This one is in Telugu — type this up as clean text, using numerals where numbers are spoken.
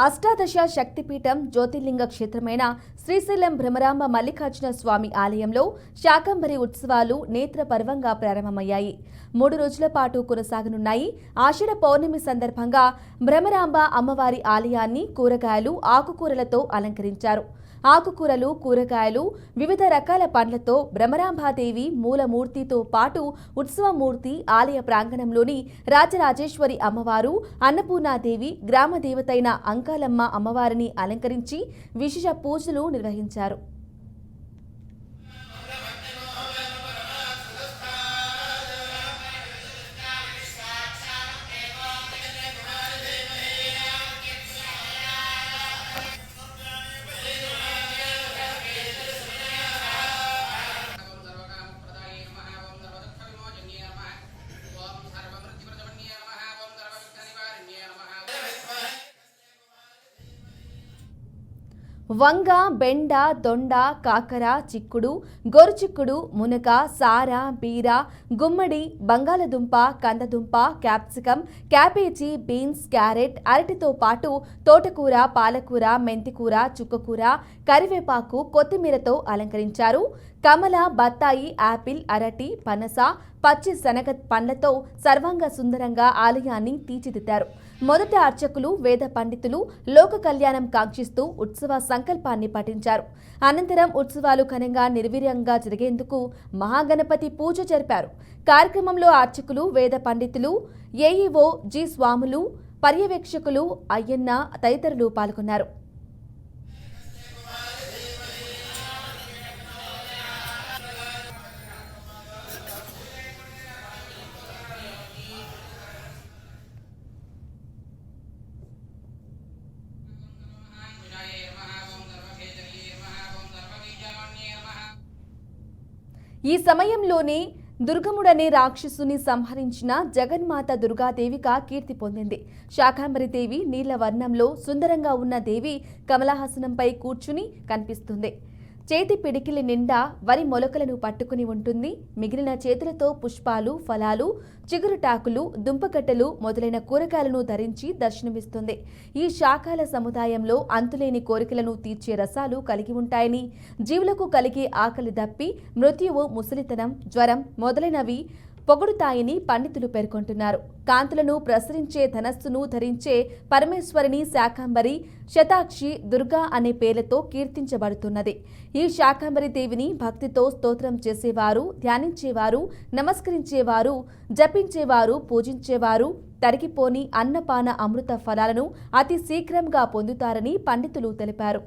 అష్టాదశ శక్తిపీఠం జ్యోతిర్లింగ క్షేత్రమైన శ్రీశైలం భ్రమరాంబ మల్లికార్జున స్వామి ఆలయంలో శాకంబరి ఉత్సవాలు నేత్ర పర్వంగా ప్రారంభమయ్యాయి. 3 రోజుల పాటు కొనసాగనున్నాయి. ఆషాఢ పౌర్ణమి సందర్భంగా భ్రమరాంబ అమ్మవారి ఆలయాన్ని కూరగాయలు, ఆకుకూరలతో అలంకరించారు. ఆకుకూరలు, కూరగాయలు, వివిధ రకాల పండ్లతో భ్రమరాంబాదేవి మూలమూర్తితో పాటు ఉత్సవమూర్తి ఆలయ ప్రాంగణంలోని రాజరాజేశ్వరి అమ్మవారు, అన్నపూర్ణాదేవి, గ్రామ దేవతైన అంకాలమ్మ అమ్మవారిని అలంకరించి విశేష పూజలు నిర్వహించారు. వంగ, బెండ, దొండ, కాకర, చిక్కుడు, గోరుచిక్కుడు, మునగ, సార, బీర, గుమ్మడి, బంగాళదుంప, కందదుంప, క్యాప్సికం, క్యాబేజీ, బీన్స్, క్యారెట్, అరటితో పాటు తోటకూర, పాలకూర, మెంతికూర, చుక్కకూర, కరివేపాకు, కొత్తిమీరతో అలంకరించారు. కమల, బత్తాయి, యాపిల్, అరటి, పనస, పచ్చి శనగ పండ్లతో సర్వాంగ సుందరంగా ఆలయాన్ని తీర్చిదిద్దారు. మొదట అర్చకులు, వేద పండితులు లోక కళ్యాణం కాంక్షిస్తూ ఉత్సవ సంకల్పాన్ని పఠించారు. అనంతరం ఉత్సవాలు ఘనంగా నిర్వీర్యంగా జరిగేందుకు మహాగణపతి పూజ జరిపారు. కార్యక్రమంలో అర్చకులు, వేద పండితులు, ఏఈఓ జి స్వాములు, పర్యవేక్షకులు, అయ్యన్న తదితరులు పాల్గొన్నారు. ఈ సమయంలోనే దుర్గముడనే రాక్షసుని సంహరించిన జగన్మాత దుర్గాదేవిగా కీర్తి పొందింది. శాకంబరి దేవి నీళ్ల వర్ణంలో సుందరంగా ఉన్న దేవి కమలహాసనంపై కూర్చుని కనిపిస్తుంది. చేతి పిడికిలి నిండా వరి మొలకలను పట్టుకుని ఉంటుంది. మిగిలిన చేతులతో పుష్పాలు, ఫలాలు, చిగురుటాకులు, దుంపకట్టెలు మొదలైన కూరగాయలను ధరించి దర్శనమిస్తుంది. ఈ శాఖల సముదాయంలో అంతులేని కోరికలను తీర్చే రసాలు కలిగి ఉంటాయని, జీవులకు కలిగే ఆకలి దప్పి, మృత్యువు, ముసలితనం, జ్వరం మొదలైనవి పొగడుతాయని పండితులు పేర్కొంటున్నారు. కాంతులను ప్రసరించే ధనస్సును ధరించే పరమేశ్వరిని శాకంబరి, శతాక్షి, దుర్గా అనే పేర్లతో కీర్తించబడుతున్నది. ఈ శాకంబరి దేవిని భక్తితో స్తోత్రం చేసేవారు, ధ్యానించేవారు, నమస్కరించేవారు, జపించేవారు, పూజించేవారు తరిగిపోని అన్నపాన అమృత ఫలాలను అతి శీఘ్రంగా పొందుతారని పండితులు తెలిపారు.